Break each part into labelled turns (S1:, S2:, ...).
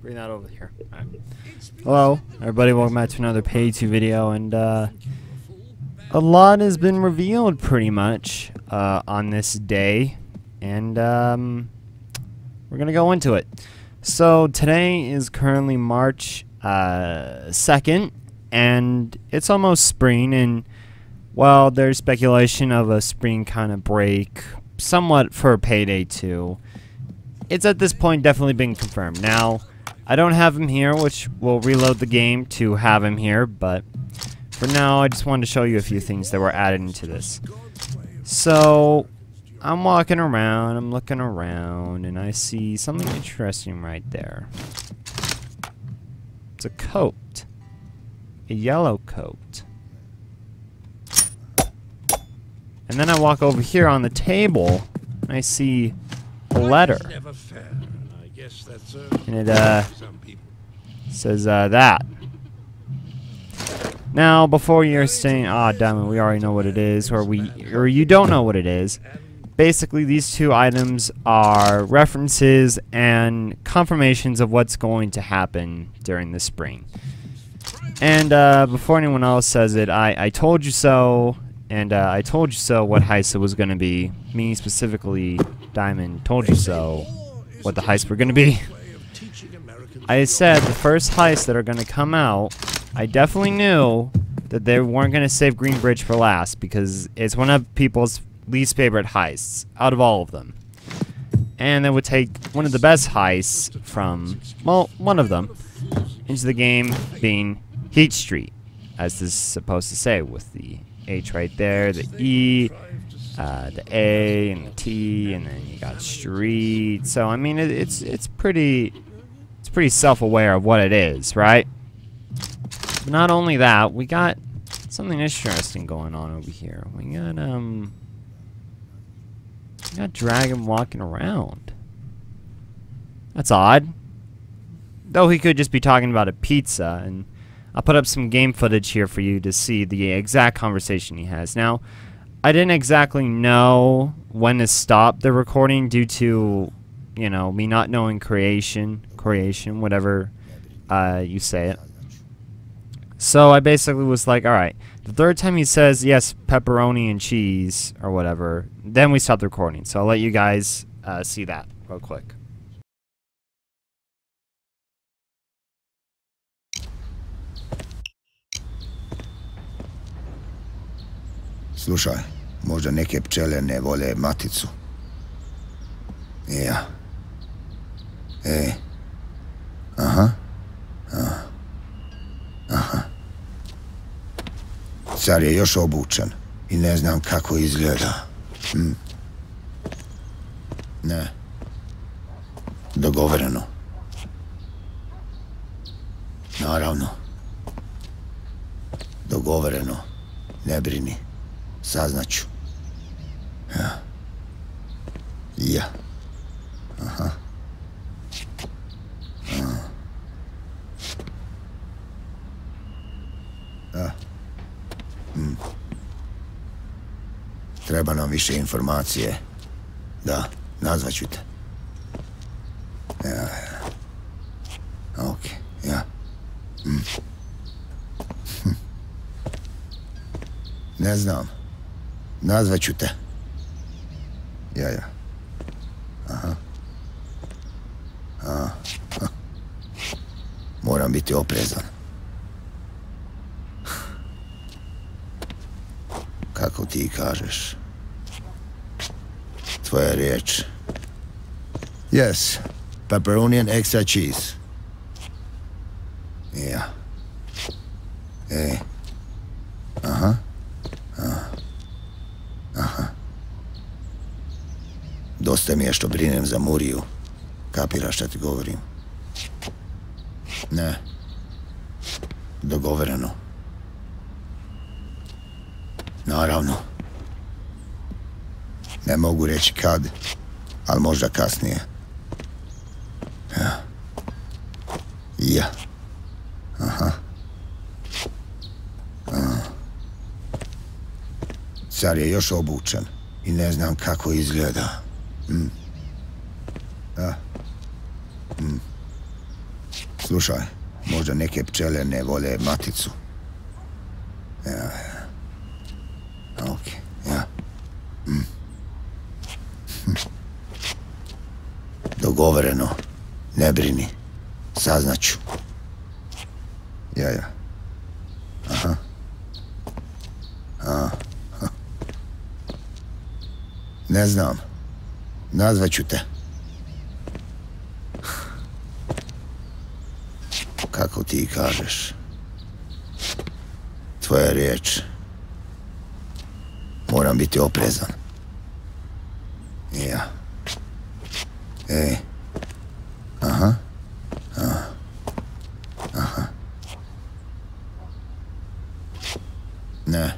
S1: Bring that over here. All right. Hello, everybody. Welcome back to another Payday 2 video, and a lot has been revealed pretty much on this day, and we're gonna go into it. So today is currently March 2nd, and it's almost spring, and well, there's speculation of a spring kind of break, somewhat for Payday 2. It's at this point definitely been confirmed. Now, I don't have him here, which will reload the game to have him here, but for now, I just wanted to show you a few things that were added into this. So, I'm walking around, I'm looking around, and I see something interesting right there. It's a coat. A yellow coat. And then I walk over here on the table, and I see a letter. And it says that. Now, before you're saying, "Ah, damn it, we already know what it is," or you don't know what it is, basically these two items are references and confirmations of what's going to happen during the spring. And before anyone else says it, I told you so, and I told you so what heist it was going to be. Me specifically, Diamond, told you so what the heists were going to be. I said the first heists that are going to come out, I definitely knew that they weren't going to save Greenbridge for last, because it's one of people's least favorite heists out of all of them. And they would take one of the best heists from, well, one of them, into the game, being Heat Street, as this is supposed to say, with the H right there, the E, the A, and the T, and then you got street. So I mean, it's pretty self-aware of what it is, right? But not only that, we got something interesting going on over here. We got Dragan walking around. That's odd. Though he could just be talking about a pizza, and I'll put up some game footage here for you to see the exact conversation he has. Now, I didn't exactly know when to stop the recording due to, you know, me not knowing creation, whatever you say it. So I basically was like, alright, the third time he says, yes, pepperoni and cheese, or whatever, then we stop the recording. So I'll let you guys see that real quick.
S2: Slušaj, možda neke pčele ne vole maticu. Ja. Aha. Aha. Car je još obučen i ne znam kako izgleda. Ne. Dogovoreno. Naravno. Dogovoreno. Ne brini. Saznaću. Ja. Ja. Aha. Treba nam više informacije. Da, nazvaću te. Ja. Okej, ja. Ne znam. Nazvaću te. Ja. Aha. Moram biti oprezan. Kako ti kažeš. Tvoja riječ. Yes. Pepperoni and extra cheese. Ja. Aha. Aha. Dosta mi je što brinem za Muriju. Kapiraš šta ti govorim? Ne. Dogovoreno. Naravno. Ne mogu reći kad, ali možda kasnije. Ja. Ja. Aha. Car je još obučen i ne znam kako izgleda. Slušaj, možda neke pčele ne vole maticu. Ja. Okej, ja. Dogovoreno. Ne brini. Saznaću. Ja. Aha. Ne znam. Nazvaću te. Kako ti kažeš. Tvoja riječ. Moram biti oprezan. Ja. Ej. Aha. Ne.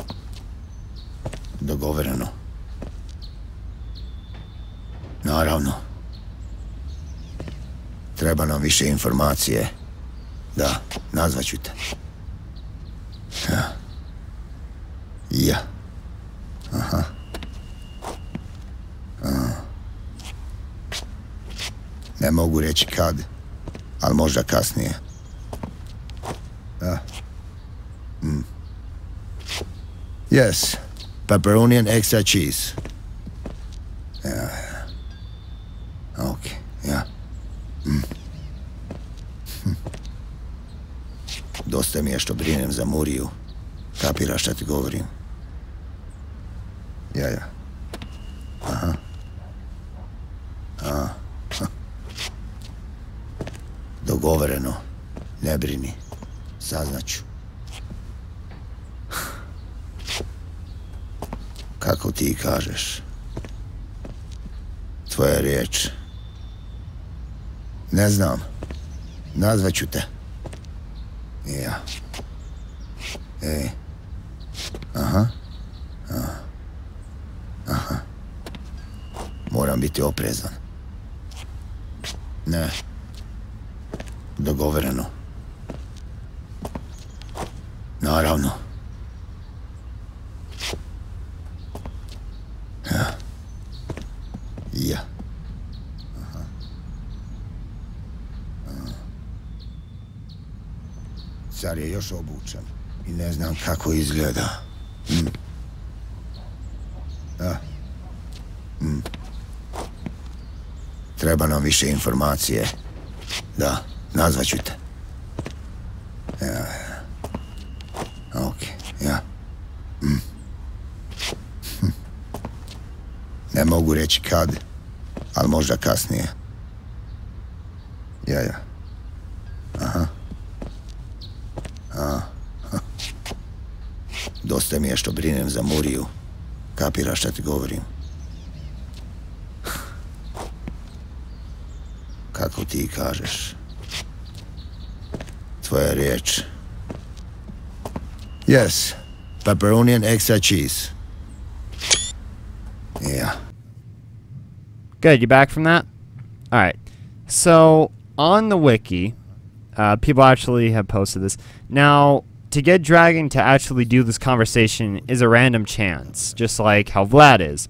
S2: Dogovoreno. Naravno. Treba nam više informacije. Da, nazvaću te. Ja. Aha. Ne mogu reći kad, ali možda kasnije. Yes. Pepperoni and extra cheese. Ja. Okej, ja. Dosta mi je što brinem za Muriju. Kapiraš šta ti govorim? Ja. Aha. Dogovoreno. Ne brini. Saznaću. Kako ti kažeš. Tvoja riječ. Ne znam. Nazvaću te. Ja. Ej. Aha. Moram biti oprezan. Ne. Dogovoreno. Naravno. Ja. Car je još obučen i ne znam kako izgleda. Treba nam više informacije. Da, nazvaću te. Ja. Okej, ja. Ne mogu reći kad, ali možda kasnije. Ja. Aha. Dosta mi je što brinem za Muriju. Kapiraš šta ti govorim? Kako ti kažeš. Tvoja riječ. Yes. Pepperoni and extra cheese. Yeah.
S1: Good, you back from that? Alright. So, on the wiki, people actually have posted this. Now, to get Dragan to actually do this conversation is a random chance, just like how Vlad is.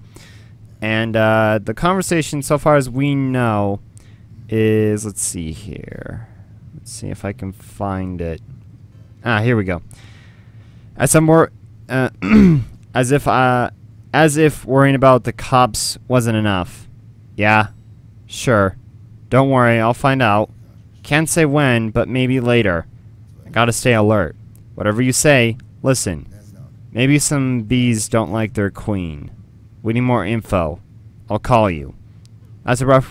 S1: And the conversation, so far as we know, is, let's see here. Let's see if I can find it. Here we go. As if worrying about the cops wasn't enough. Yeah, sure. Don't worry, I'll find out. Can't say when, but maybe later. I gotta stay alert. Whatever you say, listen. Maybe some bees don't like their queen. We need more info. I'll call you. That's a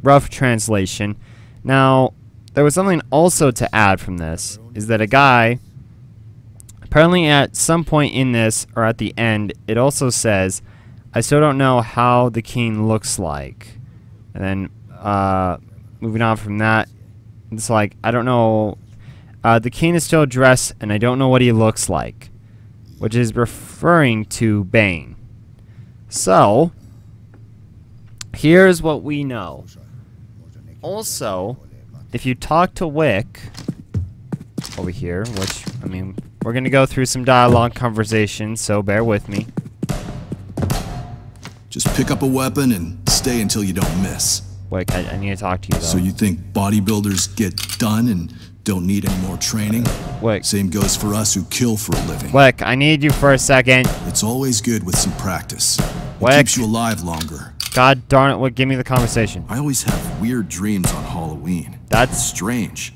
S1: rough translation. Now, there was something also to add from this, is that a guy, apparently at some point in this, or at the end, it also says, I still don't know how the king looks like. And then, moving on from that, it's like, I don't know, the king is still dressed, and I don't know what he looks like. Which is referring to Bane. So, here's what we know. Also, if you talk to Wick over here, which, I mean, we're going to go through some dialogue conversations, so bear with me.
S3: Just pick up a weapon and stay until you don't miss.
S1: Wick, I need to talk to you, though.
S3: So you think bodybuilders get done and don't need any more training?
S1: Wick.
S3: Same goes for us who kill for a living.
S1: Wick, I need you for a second.
S3: It's always good with some practice. It
S1: Wick.
S3: keeps you alive longer.
S1: God darn it, Wick, give me the conversation.
S3: I always have weird dreams on Halloween.
S1: That's
S3: strange.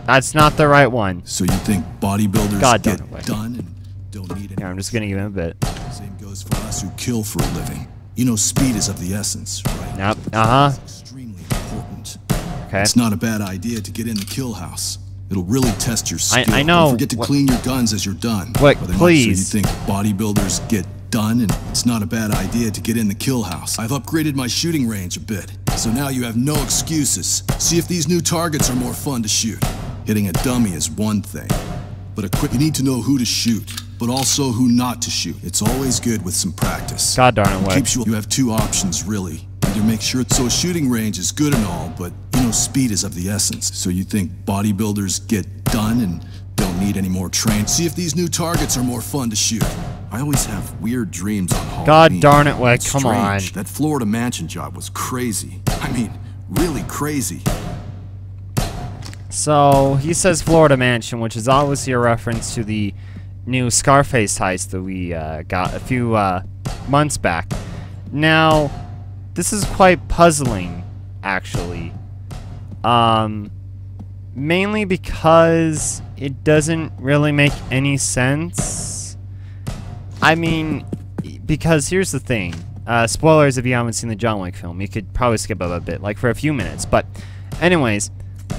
S1: That's not the right one.
S3: So you think bodybuilders
S1: God
S3: get
S1: darn it, Wick.
S3: done and don't need any?
S1: Yeah, I'm just gonna give him a bit.
S3: Same goes for us who kill for a living. You know, speed is of the essence, right?
S1: Yep. Uh-huh.
S3: It's extremely important.
S1: Okay.
S3: It's not a bad idea to get in the kill house. It'll really test your skill.
S1: I know.
S3: Don't forget to clean your guns as you're done.
S1: Wick,
S3: Are they
S1: please.
S3: So you think bodybuilders get done, and it's not a bad idea to get in the kill house. I've upgraded my shooting range a bit, so now you have no excuses. See if these new targets are more fun to shoot. Hitting a dummy is one thing, but you need to know who to shoot, but also who not to shoot. It's always good with some practice.
S1: God darn it, Wick.
S3: You have two options, really. Either make sure so a shooting range is good and all, but you know speed is of the essence. So you think bodybuilders get done and don't need any more training. See if these new targets are more fun to shoot. I always have weird dreams on Halloween.
S1: God darn it, Wick,
S3: It's
S1: come on.
S3: strange. That Florida mansion job was crazy. I mean, really crazy.
S1: So, he says Florida Mansion, which is obviously a reference to the new Scarface heist that we got a few months back. Now, this is quite puzzling, actually. Mainly because it doesn't really make any sense. I mean, because here's the thing. Spoilers if you haven't seen the John Wick film. You could probably skip up a bit, like for a few minutes. But, anyways,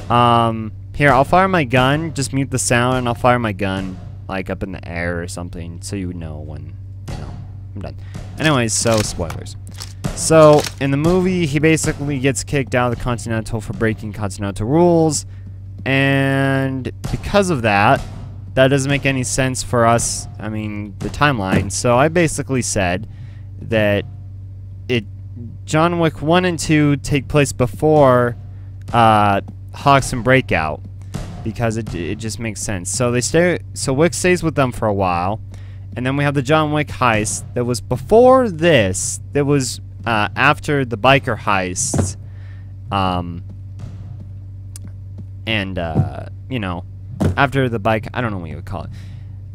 S1: here, I'll fire my gun. Just mute the sound, and I'll fire my gun, like, up in the air or something, so you would know when, you know, I'm done. Anyways, so, spoilers. So, in the movie, he basically gets kicked out of the Continental for breaking Continental rules, and because of that, that doesn't make any sense for us, I mean, the timeline, so I basically said that John Wick 1 and 2 take place before Hawks and Breakout, because it just makes sense. So Wick stays with them for a while, and then we have the John Wick heist that was before this, that was after the biker heist, you know, after the I don't know what you would call it.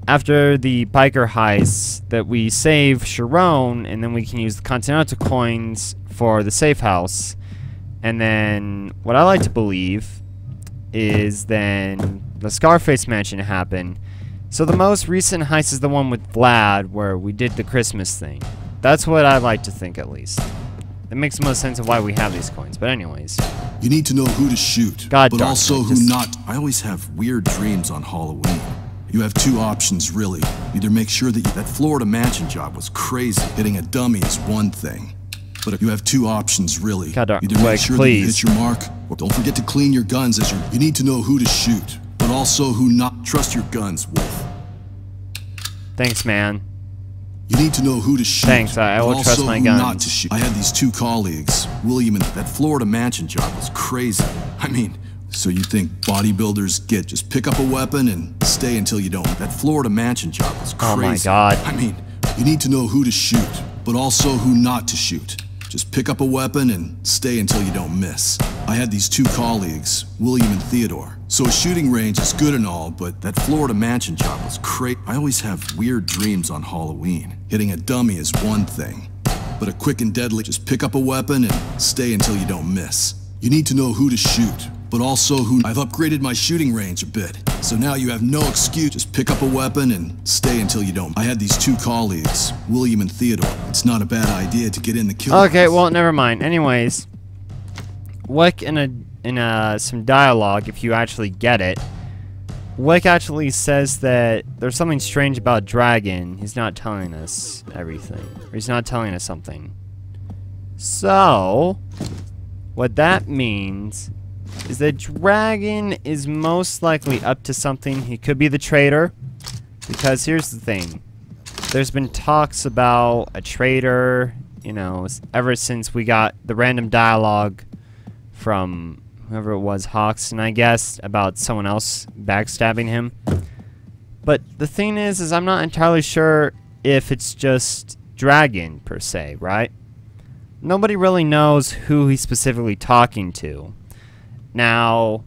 S1: After the biker heist that we save Sharon, and then we can use the Continental coins for the safe house. And then what I like to believe is then the Scarface mansion happened. So the most recent heist is the one with Vlad where we did the Christmas thing. That's what I like to think, at least. That makes the most sense of why we have these coins. But anyways.
S3: You need to know who to shoot,
S1: God
S3: but
S1: darn
S3: also
S1: it,
S3: who not. I always have weird dreams on Halloween. You have two options, really. Either make sure that that Florida mansion job was crazy. Hitting a dummy is one thing. But you have two options, really.
S1: God darn,
S3: Either make
S1: Wick,
S3: sure
S1: please.
S3: that you hit your mark, or don't forget to clean your guns as you need to know who to shoot, but also who not. Trust your guns, Wolf.
S1: Thanks, man.
S3: You need to know who to shoot.
S1: Thanks, I will
S3: but
S1: trust
S3: also
S1: my
S3: who
S1: guns.
S3: not to shoot. I had these two colleagues, William, and that Florida mansion job was crazy. I mean, so you think bodybuilders just pick up a weapon and stay until you don't. That Florida mansion job was crazy.
S1: Oh my God.
S3: I mean, you need to know who to shoot, but also who not to shoot. Just pick up a weapon and stay until you don't miss. I had these two colleagues, William and Theodore. So a shooting range is good and all, but that Florida mansion job was crazy. I always have weird dreams on Halloween. Hitting a dummy is one thing, but a quick and deadly, just pick up a weapon and stay until you don't miss. You need to know who to shoot, but also who. I've upgraded my shooting range a bit, so now you have no excuse. Just pick up a weapon and stay until you don't. I had these two colleagues, William and Theodore. It's not a bad idea to get in the kill.
S1: Okay, well, never mind. Anyways, Wick in some dialogue, if you actually get it, Wick actually says that there's something strange about Dragan. He's not telling us everything. Or he's not telling us something. So, what that means is that Dragan is most likely up to something. He could be the traitor, because here's the thing. There's been talks about a traitor, you know, ever since we got the random dialogue from whoever it was, Hawks, I guess, about someone else backstabbing him. But the thing is I'm not entirely sure if it's just Dragan, per se, right? nobody really knows who he's specifically talking to. Now,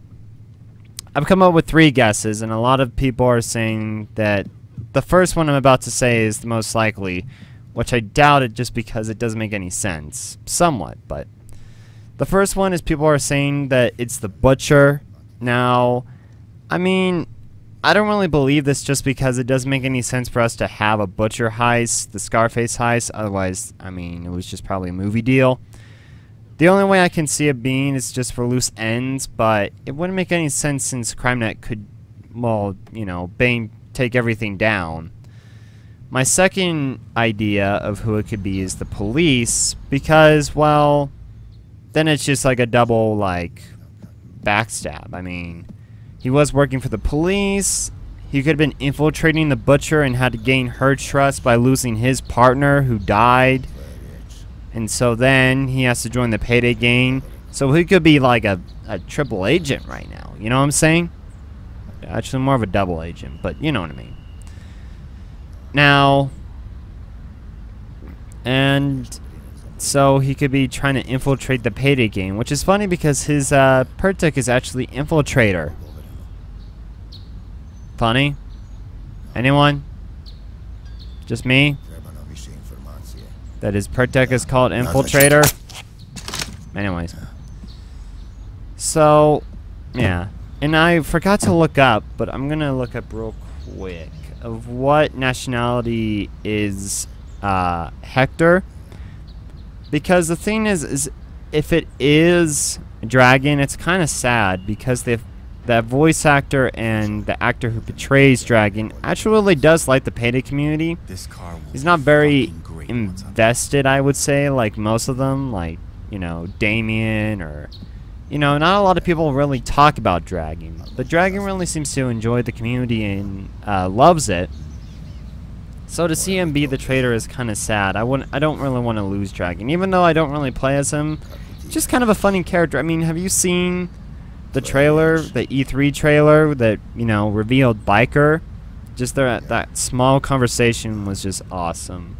S1: I've come up with 3 guesses, and a lot of people are saying that the first one I'm about to say is the most likely, which I doubt it just because it doesn't make any sense. Somewhat, but the first one is people are saying that it's the Butcher. Now, I mean, I don't really believe this just because it doesn't make any sense for us to have a Butcher heist, the Scarface heist. Otherwise, I mean, it was just probably a movie deal. The only way I can see it being is just for loose ends, but it wouldn't make any sense since CrimeNet could, well, you know, take everything down. My second idea of who it could be is the police, because, well, then it's just like a double, like, backstab. I mean, he was working for the police. He could have been infiltrating the Butcher and had to gain her trust by losing his partner who died. And so then he has to join the Payday gang. So he could be like a triple agent right now. You know what I'm saying? Actually, more of a double agent, but you know what I mean. Now, and so he could be trying to infiltrate the Payday gang, which is funny because his Pertic is actually Infiltrator. Funny? Anyone? Just me? That his Pertic is called Infiltrator? Anyways. So, yeah. And I forgot to look up, but I'm gonna look up real quick of what nationality is Hector. Because the thing is if it is Dragan, it's kind of sad because that voice actor and the actor who portrays Dragan actually really does like the Payday community. He's not very invested, I would say, like most of them, like, you know, Damien, or, you know, not a lot of people really talk about Dragan, but Dragan really seems to enjoy the community and loves it. So to see him be the traitor is kind of sad. I don't really want to lose Dragan, even though I don't really play as him. Just kind of a funny character. I mean, have you seen the trailer, the E3 trailer that, you know, revealed Biker? Just that small conversation was just awesome.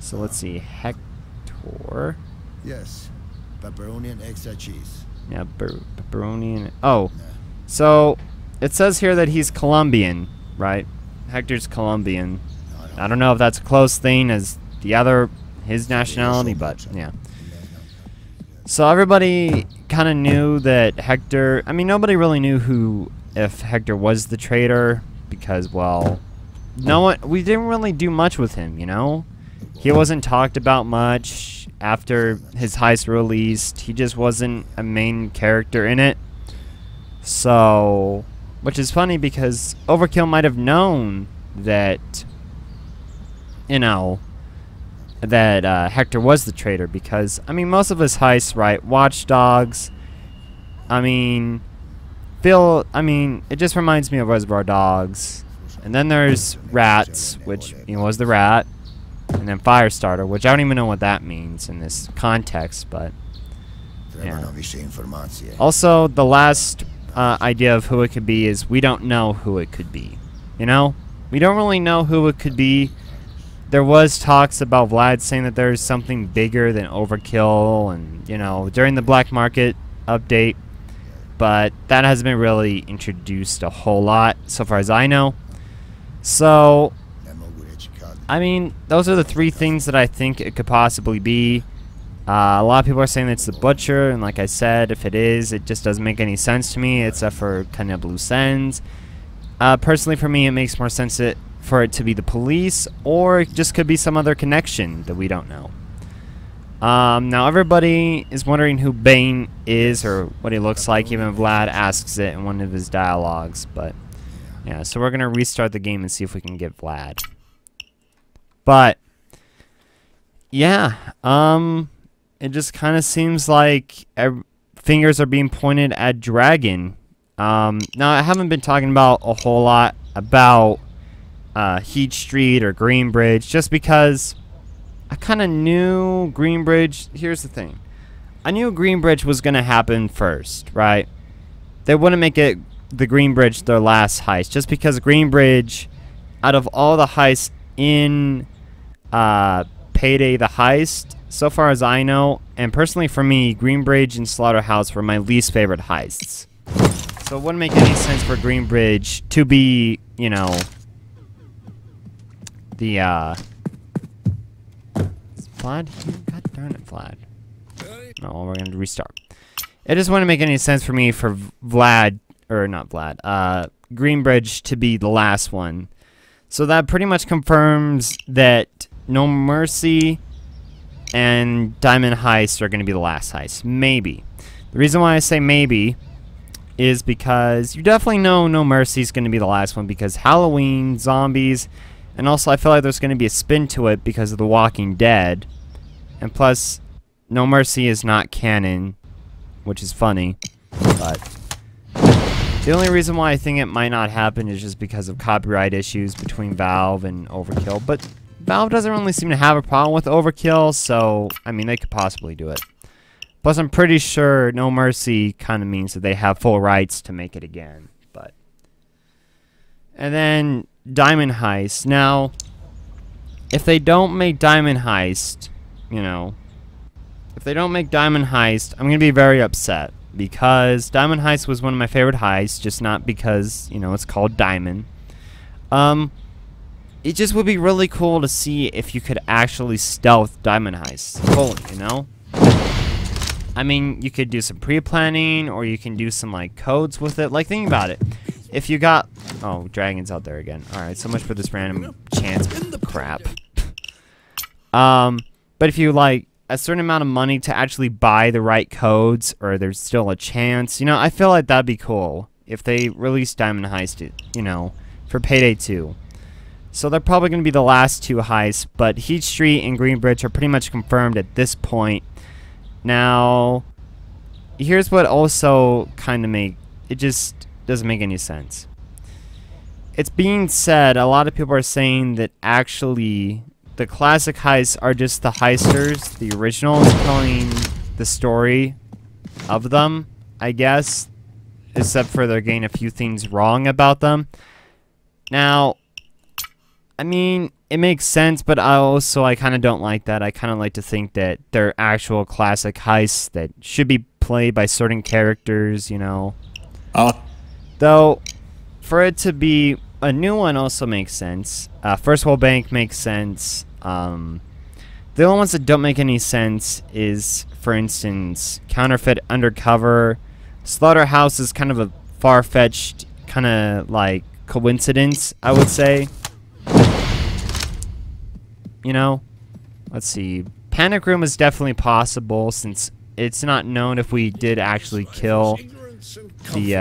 S1: So let's see, Hector.
S2: Yes, pepperoni and extra cheese.
S1: Yeah, pepperoni and... Oh, so it says here that he's Colombian, right? Hector's Colombian. I don't know if that's a close thing as the other, his nationality, but yeah. So everybody kind of knew that Hector... I mean, nobody really knew if Hector was the traitor because, well, we didn't really do much with him, you know? He wasn't talked about much after his heist released. He just wasn't a main character in it. So, which is funny because Overkill might have known that, you know, that Hector was the traitor because, I mean, most of his heists, right? Watch Dogs. I mean, it just reminds me of Reservoir Dogs. And then there's Rats, which he was the rat. And then Firestarter, which I don't even know what that means in this context, but yeah. Also, the last idea of who it could be is we don't know who it could be. You know? We don't really know who it could be. There was talks about Vlad saying that there's something bigger than Overkill and, you know, during the Black Market update, but that hasn't been really introduced a whole lot so far as I know. So, I mean, those are the 3 things that I think it could possibly be. A lot of people are saying that it's the Butcher, and like I said, if it is, it just doesn't make any sense to me, except for kind of loose ends. Personally, for me, it makes more sense for it to be the police, or it just could be some other connection that we don't know. Now, everybody is wondering who Bane is, or what he looks like. Even Vlad asks it in one of his dialogues, but yeah, so we're going to restart the game and see if we can get Vlad. But yeah, it just kind of seems like fingers are being pointed at Dragan. Now, I haven't been talking about a whole lot about Heat Street or Greenbridge, just because I kind of knew Greenbridge. Here's the thing. I knew Greenbridge was going to happen first, right? They wouldn't make it the Greenbridge their last heist, just because Greenbridge, out of all the heists in Payday the heist, so far as I know, and personally for me, Greenbridge and Slaughterhouse were my least favorite heists. So it wouldn't make any sense for Greenbridge to be, you know, the, is Vlad here? God darn it, Vlad. No, we're gonna restart. It just wouldn't make any sense for me for Vlad, or not Vlad, Greenbridge to be the last one. So that pretty much confirms that No Mercy and Diamond Heist are going to be the last heist. Maybe. The reason why I say maybe is because you definitely know No Mercy is going to be the last one because Halloween, zombies, and also I feel like there's going to be a spin to it because of The Walking Dead. And plus, No Mercy is not canon, which is funny, but the only reason why I think it might not happen is just because of copyright issues between Valve and Overkill. But Valve doesn't really seem to have a problem with Overkill, so, I mean, they could possibly do it. Plus, I'm pretty sure No Mercy kind of means that they have full rights to make it again. But and then Diamond Heist. Now, if they don't make Diamond Heist, you know, if they don't make Diamond Heist, I'm going to be very upset. Because Diamond Heist was one of my favorite heists, just not because, you know, it's called Diamond. It just would be really cool to see if you could actually stealth Diamond Heist fully, you know? I mean, you could do some pre-planning, or you can do some, like, codes with it. Like, think about it. If you got... Oh, Dragon's out there again. Alright, so much for this random chance crap. But if you, like, a certain amount of money to actually buy the right codes, or there's still a chance. You know, I feel like that'd be cool if they released Diamond Heist, you know, for Payday 2. So they're probably going to be the last two heists, but Heat Street and Greenbridge are pretty much confirmed at this point. Now, here's what also kind of it just doesn't make any sense. It's being said, a lot of people are saying that actually the classic heists are just the heisters, the originals, telling the story of them, I guess. Except for they're getting a few things wrong about them. Now, I mean, it makes sense, but I kind of don't like that. I kind of like to think that they're actual classic heists that should be played by certain characters, you know. Though, for it to be a new one also makes sense. First World Bank makes sense. The only ones that don't make any sense is, for instance, Counterfeit Undercover. Slaughterhouse is kind of a far-fetched kind of like coincidence, I would say. You know, let's see. Panic Room is definitely possible since it's not known if we did actually kill the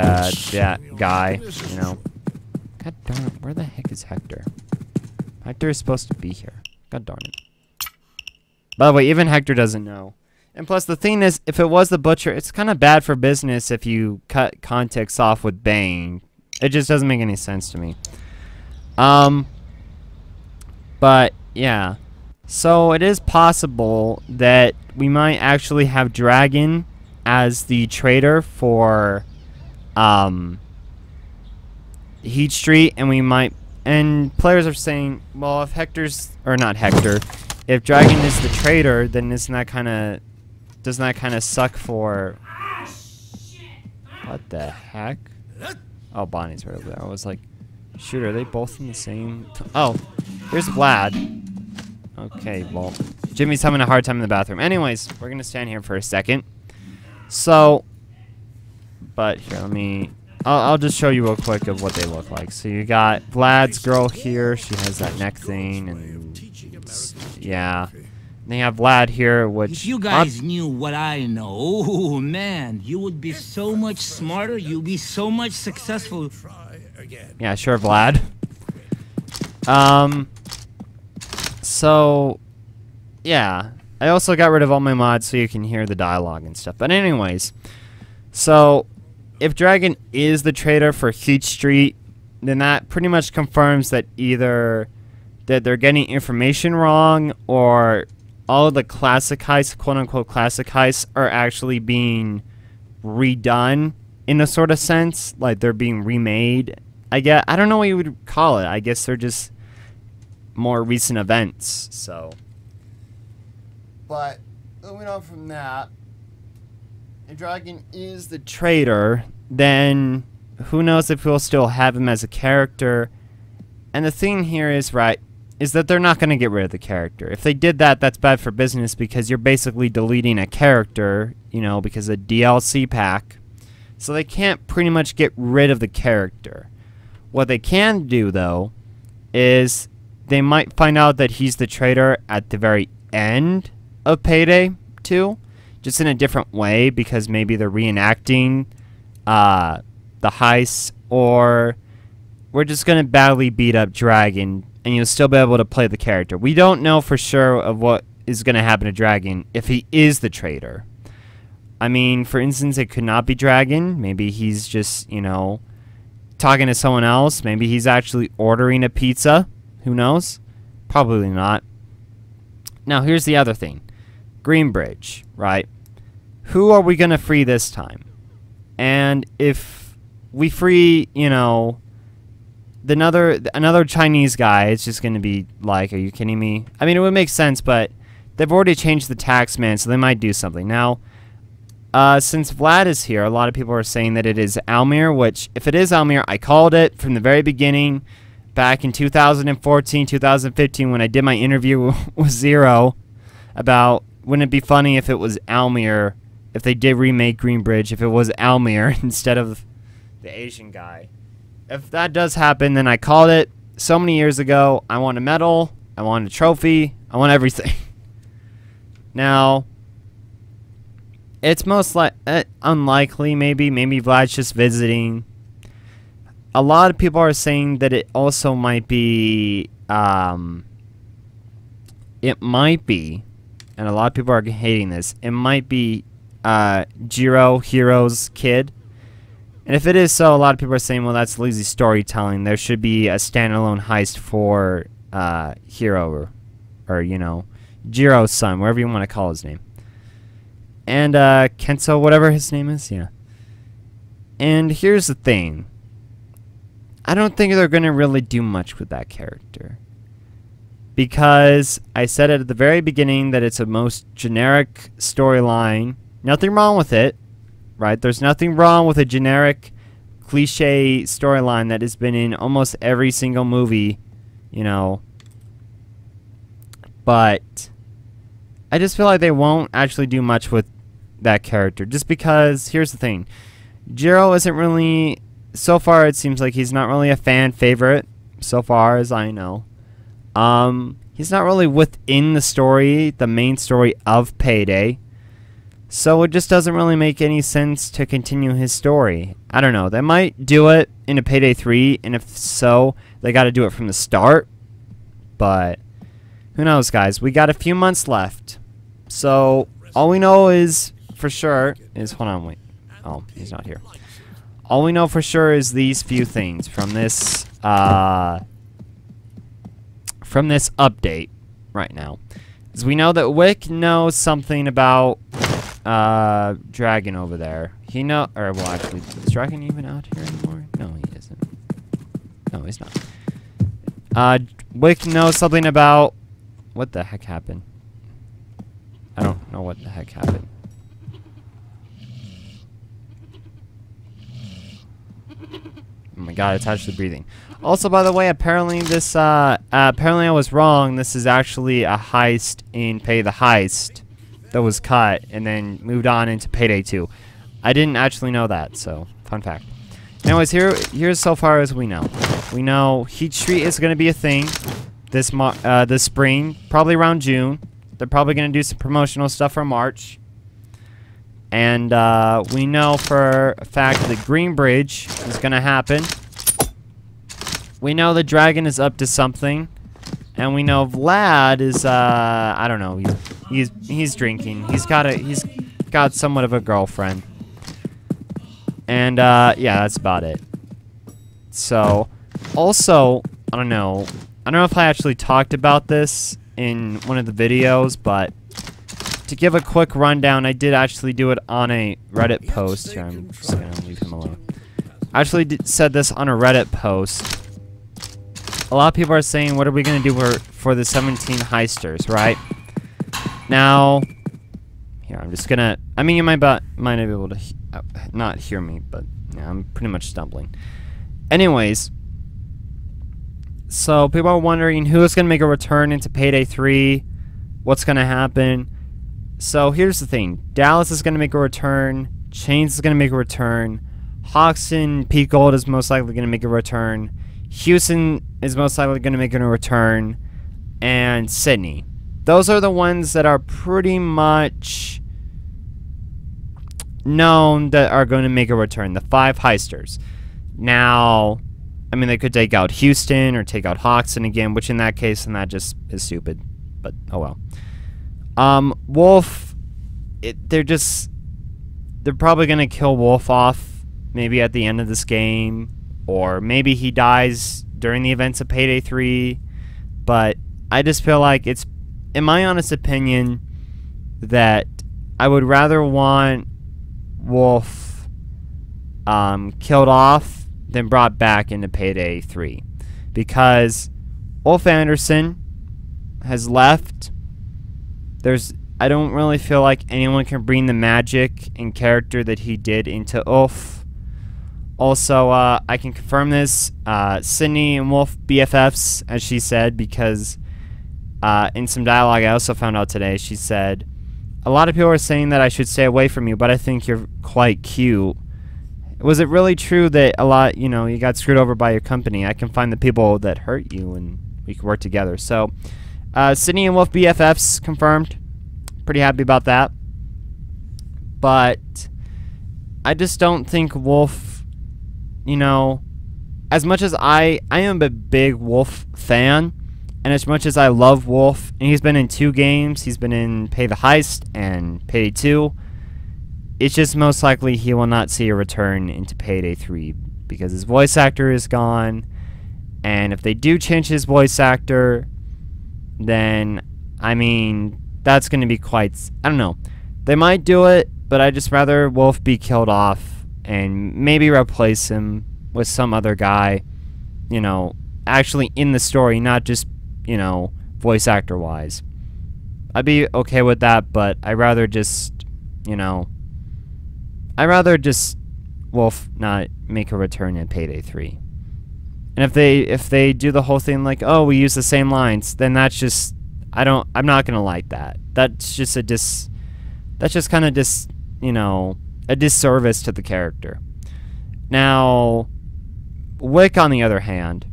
S1: that guy. You know. God darn it! Where the heck is Hector? Hector is supposed to be here. God darn it. By the way, even Hector doesn't know. And plus, the thing is, if it was the Butcher, it's kind of bad for business if you cut context off with Bane. It just doesn't make any sense to me. But, yeah. So, it is possible that we might actually have Dragan as the traitor for, Heat Street, and we might... And players are saying, well, if Hector's... Or not Hector. If Dragan is the traitor, then isn't that kind of... Doesn't that kind of suck for... What the heck? Oh, Bonnie's right over there. I was like, shoot, are they both in the same... Oh, here's Vlad. Okay, well, Jimmy's having a hard time in the bathroom. Anyways, we're going to stand here for a second. So, but here, let me... I'll just show you real quick of what they look like. So you got Vlad's girl here. She has that neck thing, and yeah. And they have Vlad here, which...
S4: If you guys knew what I know, oh man, you would be so much smarter. You'd be so much successful.
S1: Yeah, sure, Vlad. So, yeah. I also got rid of all my mods so you can hear the dialogue and stuff. But anyways, so... If Dragan is the traitor for Heat Street, then that pretty much confirms that either that they're getting information wrong, or all of the classic heists, quote-unquote classic heists, are actually being redone in a sort of sense, like they're being remade. I don't know what you would call it. I guess they're just more recent events. So, But moving on from that, if Dragan is the traitor, then who knows if we'll still have him as a character. And the thing here is, right, is that they're not going to get rid of the character. If they did that, that's bad for business because you're basically deleting a character, you know, because of DLC pack. So they can't pretty much get rid of the character. What they can do, though, is they might find out that he's the traitor at the very end of Payday 2, just in a different way, because maybe they're reenacting the heist, or we're just going to badly beat up Dragan, and you'll still be able to play the character. We don't know for sure of what is going to happen to Dragan if he is the traitor. I mean, for instance, it could not be Dragan. Maybe he's just, you know, talking to someone else. Maybe he's actually ordering a pizza. Who knows? Probably not. Now, here's the other thing. Greenbridge, right? Who are we going to free this time? And if we free, you know, another Chinese guy, it's just going to be like, are you kidding me? I mean, it would make sense, but they've already changed the tax man, so they might do something. Now, since Vlad is here, a lot of people are saying that it is Almir, which, if it is Almir, I called it from the very beginning, back in 2014, 2015, when I did my interview with Zero, about, wouldn't it be funny if it was Almir, if they did remake Greenbridge, if it was Almir instead of the Asian guy. If that does happen, then I called it so many years ago. I want a medal, I want a trophy, I want everything. Now, it's most unlikely, maybe Vlad's just visiting. A lot of people are saying that it also might be, and a lot of people are hating this, it might be Jiro, Hero's kid. And if it is so, a lot of people are saying, well, that's lazy storytelling. There should be a standalone heist for Hero, or, you know, Jiro's son, whatever you want to call his name. And Kenso, whatever his name is, yeah. And here's the thing. I don't think they're going to really do much with that character. Because I said it at the very beginning that it's a most generic storyline. Nothing wrong with it, right? There's nothing wrong with a generic cliche storyline that has been in almost every single movie, you know. But I just feel like they won't actually do much with that character. Just because, here's the thing. Jiro isn't really, so far it seems like he's not really a fan favorite, so far as I know. He's not really within the story, the main story of Payday. So it just doesn't really make any sense to continue his story. I don't know. They might do it in a Payday 3, and if so, they got to do it from the start. But who knows, guys? We got a few months left. So all we know is for sure is, hold on, wait. Oh, he's not here. All we know for sure is these few things from this update right now. Is we know that Wick knows something about Dragan over there. He know, or well, actually, is Dragan even out here anymore? No, he isn't. No, he's not. Wick knows something about, what the heck happened? I don't know what the heck happened. Oh my god, it's actually breathing. Also, by the way, apparently this, apparently I was wrong. This is actually a heist in Pay the Heist that was cut and then moved on into Payday 2. I didn't actually know that, so fun fact. Anyways, here's so far as we know. We know Heat Street is going to be a thing this spring, probably around June. They're probably going to do some promotional stuff for March. And we know for a fact that Greenbridge is going to happen. We know the Dragan is up to something. And we know Vlad is, I don't know, he's drinking. He's got somewhat of a girlfriend. And, yeah, that's about it. So, also, I don't know if I actually talked about this in one of the videos, but to give a quick rundown, I did actually do it on a Reddit post. Here, I'm just going to leave him alone. I actually said this on a Reddit post. A lot of people are saying, what are we going to do for the 17 heisters, right? Now, here, I'm just gonna... I mean, you might not be able to not hear me, but yeah, I'm pretty much stumbling. Anyways, so people are wondering who's gonna make a return into Payday 3, what's gonna happen. So here's the thing. Dallas is gonna make a return, Chains is gonna make a return, Hoxton, Pete Gold is most likely gonna make a return, Houston is most likely gonna make a return, and Sydney. Those are the ones that are pretty much known that are going to make a return. The 5 heisters. Now, I mean, they could take out Houston or take out Hoxton again, which in that case, and that just is stupid. But, oh well. Wolf, they're probably going to kill Wolf off maybe at the end of this game. Or maybe he dies during the events of Payday 3. But I just feel like it's, in my honest opinion, that I would rather want Wolf killed off than brought back into Payday 3. Because Wolf Anderson has left. I don't really feel like anyone can bring the magic and character that he did into Wolf. Also, I can confirm this. Sydney and Wolf BFFs, as she said, because in some dialogue I also found out today, she said, a lot of people are saying that I should stay away from you, but I think you're quite cute. Was it really true that you got screwed over by your company? I can find the people that hurt you and we can work together. So, Sydney and Wolf BFFs confirmed. Pretty happy about that. But I just don't think Wolf, as much as I am a big Wolf fan, and as much as I love Wolf, and he's been in 2 games, he's been in Pay the Heist and Payday 2, it's just most likely he will not see a return into Payday 3 because his voice actor is gone, and if they do change his voice actor, then, I mean, that's going to be quite... I don't know. They might do it, but I'd just rather Wolf be killed off and maybe replace him with some other guy, actually in the story, not just voice actor wise. I'd be okay with that, but I'd rather just Wolf not make a return in Payday 3. And if they do the whole thing like, oh, we use the same lines, then that's just I'm not gonna like that. That's just a disservice to the character. Now, Wick on the other hand,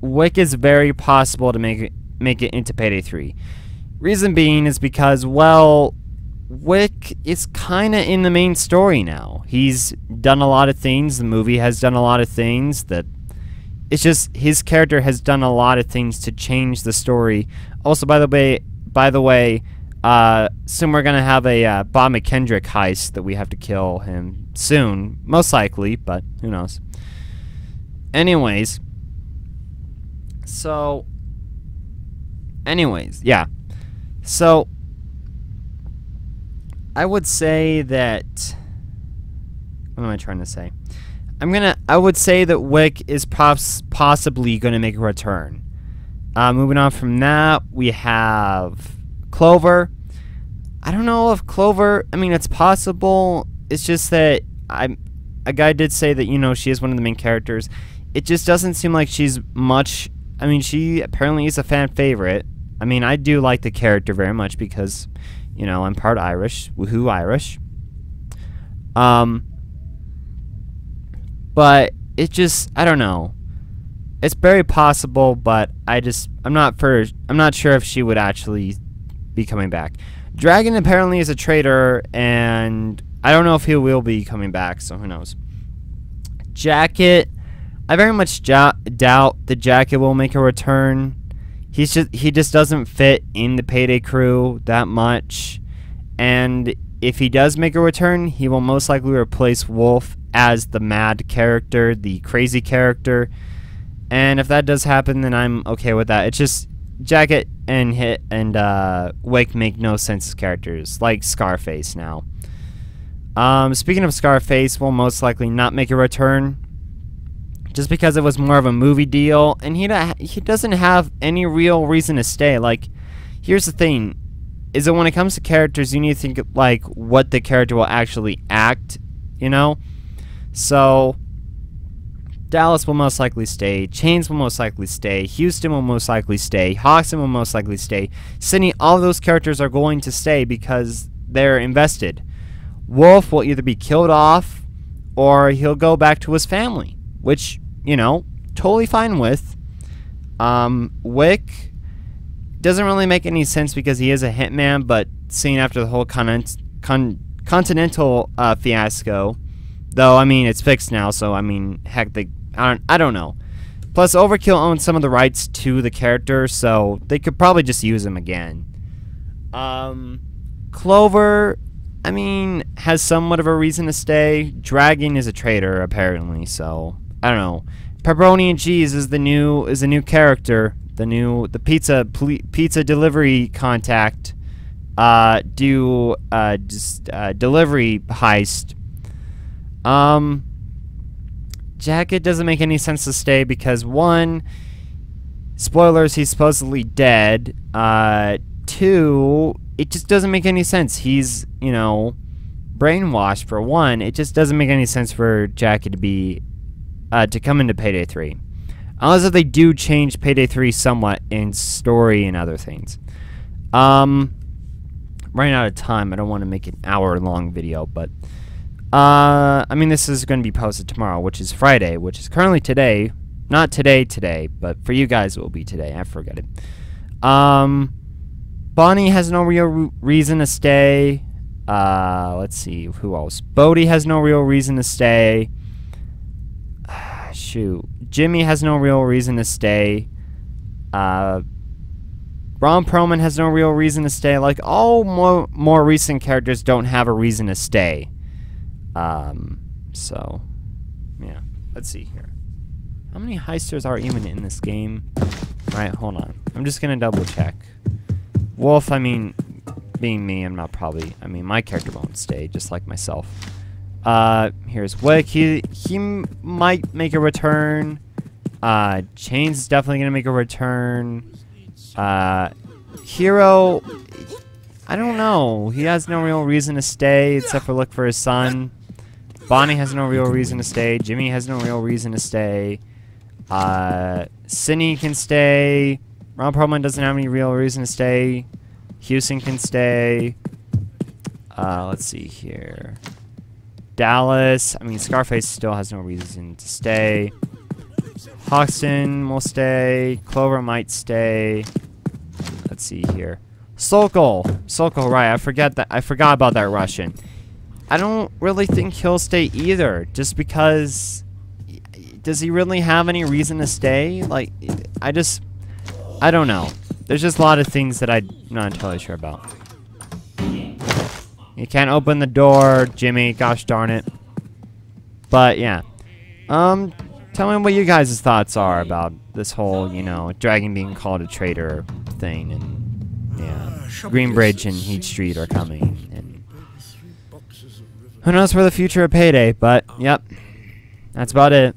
S1: Wick is very possible to make it into Payday 3. Reason being is because, well, Wick is kind of in the main story now. He's done a lot of things. The movie has done a lot of things. It's just his character has done a lot of things to change the story. Also, by the way, soon we're gonna have a Bob McKendrick heist that we have to kill him soon, most likely, but who knows. Anyways, yeah. So, I would say that... What am I trying to say? I would say that Wick is possibly going to make a return. Moving on from that, we have Clover. I don't know if Clover... I mean, it's possible. It's just that... A guy did say that, she is one of the main characters. It just doesn't seem like she's much... I mean, she apparently is a fan favorite. I mean, I do like the character very much because, I'm part Irish. Woohoo, Irish. But it just, I don't know. It's very possible, but I'm not sure if she would actually be coming back. Dragan apparently is a traitor, and I don't know if he will be coming back, so who knows. Jacket, I very much doubt the Jacket will make a return. He just doesn't fit in the Payday crew that much, and if he does make a return, he will most likely replace Wolf as the mad character, the crazy character, and if that does happen, then I'm okay with that. It's just Jacket and Wick make no sense as characters, like Scarface now. Speaking of Scarface, will most likely not make a return, just because it was more of a movie deal, and he doesn't have any real reason to stay. Like, here's the thing. is that when it comes to characters, you need to think like what the character will actually act, you know? So Dallas will most likely stay, Chains will most likely stay, Houston will most likely stay, Hoxton will most likely stay, Sydney, all of those characters are going to stay because they're invested. Wolf will either be killed off or he'll go back to his family, which, you know, totally fine with. Wick doesn't really make any sense because he is a hitman, but seeing after the whole Continental fiasco, though, I mean, it's fixed now, so, I mean, heck, I don't know. Plus, Overkill owns some of the rights to the character, so they could probably just use him again. Clover, I mean, has somewhat of a reason to stay. Dragan is a traitor, apparently, so, I don't know. Pepperoni and Cheese is the new character, the pizza delivery contact, delivery heist. Jacket doesn't make any sense to stay because, one, spoilers, he's supposedly dead. Two, it just doesn't make any sense. He's, you know, brainwashed, for one. It just doesn't make any sense for Jacket to be to come into Payday 3. Unless if they do change Payday 3 somewhat in story and other things. Running out of time. I don't want to make an hour-long video, but I mean, this is going to be posted tomorrow, which is Friday, which is currently today. Not today, but for you guys it will be today. I forget it. Bonnie has no real reason to stay. Let's see, who else? Bodie has no real reason to stay. Shoot. Jimmy has no real reason to stay. Ron Perlman has no real reason to stay. Like, all more recent characters don't have a reason to stay. So, yeah. Let's see here. How many heisters are even in this game? Alright, hold on. I'm just gonna double check. Wolf, I mean, being me, I'm not probably... I mean, my character won't stay, just like myself. Here's Wick. He might make a return. Chains is definitely gonna make a return. Hero... I don't know. He has no real reason to stay, except for look for his son. Bonnie has no real reason to stay. Jimmy has no real reason to stay. Cindy can stay. Ron Perlman doesn't have any real reason to stay. Houston can stay. Let's see here. Dallas. I mean, Scarface still has no reason to stay. Hoxton will stay. Clover might stay. Let's see here. Sokol, right? I forgot about that Russian. I don't really think he'll stay either, just because. Does he really have any reason to stay? Like, I don't know. There's just a lot of things that I'm not entirely sure about. You can't open the door, Jimmy. Gosh darn it. But yeah. Tell me what you guys' thoughts are about this whole, you know, Dragan being called a traitor thing, and yeah, Greenbridge and Heat Street are coming, and who knows for the future of Payday, but yep, that's about it.